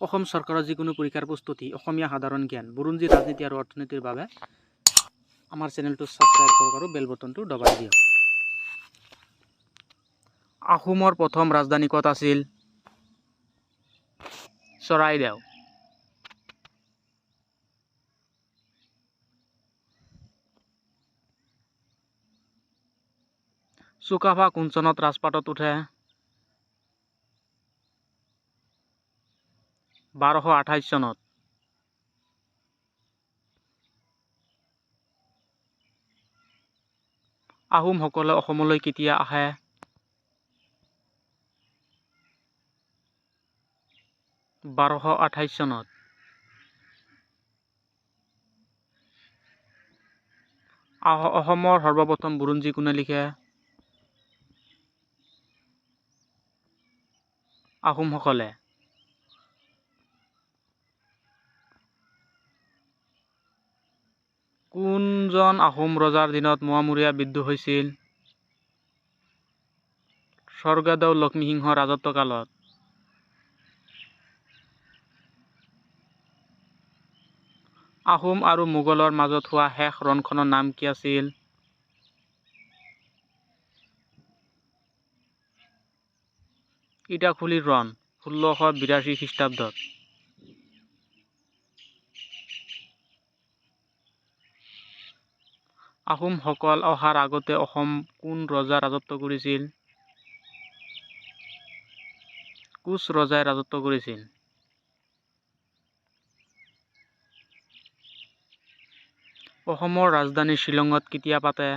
অসম চৰকাৰৰ যিকোনো পৰীক্ষাৰ প্ৰস্তুতি অসমীয়া সাধাৰণ জ্ঞান বুৰঞ্জী ৰাজনীতি আৰু অৰ্থনীতিৰ বাবে আমাৰ চেনেলটো ছাবস্ক্ৰাইব কৰক আৰু বেল বটনটো দবাই দিয়ক। আহোমৰ প্ৰথম ৰাজধানী ক'ত আছিল? চৰাইদেউ। চুকাফা কোন চনত ৰাজপাটত উঠে? 1228 চনত। আহোমসকলে অসমলৈ কেতিয়া আহে? 1228 চনত। অসমৰ সৰ্বপ্ৰথম বুৰঞ্জী কোনে লিখে? আহোমসকলে। কোনজন আহোম ৰজাৰ দিনত মোৱামৰীয়া বিদ্ৰোহ হৈছিল? স্বৰ্গদেউ লক্ষ্মীসিংহৰ ৰাজত্বকালত। আহোম আৰু মোগলৰ মাজত হোৱা শেষ ৰণখনৰ নাম কি আছিল? ইটাখুলিৰ ৰণ, 1682 খ্ৰীষ্টাব্দত। আহোমসকল অহাৰ আগতে অসম কোন ৰজা ৰাজত্ব কৰিছিল? কোচ ৰজাই ৰাজত্ব কৰিছিল। অসমৰ ৰাজধানী শ্বিলঙত কেতিয়া পাতে?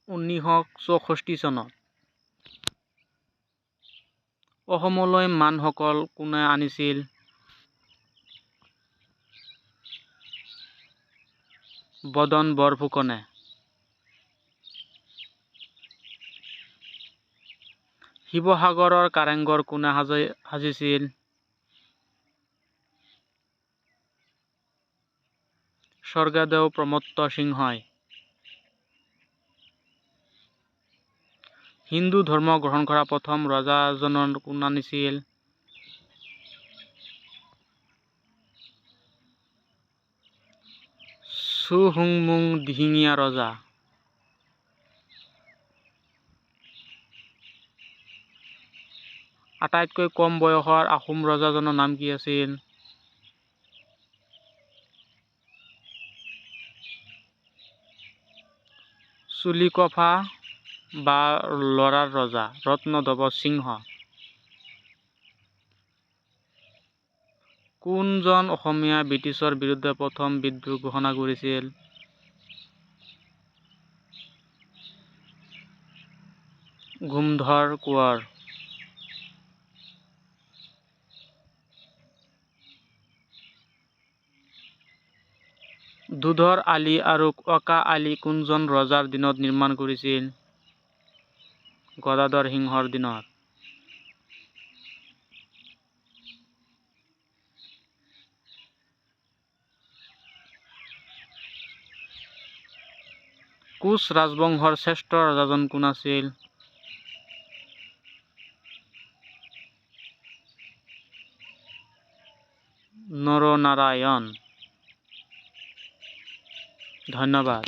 1964 চনত। অসমলৈ মানসকল কোনে আনিছিল? বদন বৰফুকনে। শিৱসাগৰৰ কাৰেংঘৰ কোনে সাজিছিল? স্বৰ্গদেউ প্ৰমত্ত সিংহই। হিন্দু ধৰ্ম গ্ৰহণ কৰা প্ৰথম ৰজাজনৰ নাম আছিল? চুহুংমুং দিহিঙীয়া ৰজা। আটাইতকৈ কম বয়সৰ আহোম ৰজাজনৰ নাম কি আছিল? চুলিকফা বা লৰাৰ ৰজা ৰত্নধ্বজ সিংহ। কোনজন অসমীয়াই ব্ৰিটিছৰ বিৰুদ্ধে প্ৰথম বিদ্ৰোহ ঘোষণা কৰিছিল? গোমধৰ কোঁৱৰ। দুধৰ আলি আৰু অকা আলি কোনজন ৰজাৰ দিনত নিৰ্মাণ কৰিছিল? গদাধৰ সিংহৰ দিনত। কোচ ৰাজবংশৰ শ্ৰেষ্ঠ ৰজাজন কোন আছিল? নৰনাৰায়ণ। ধন্যবাদ।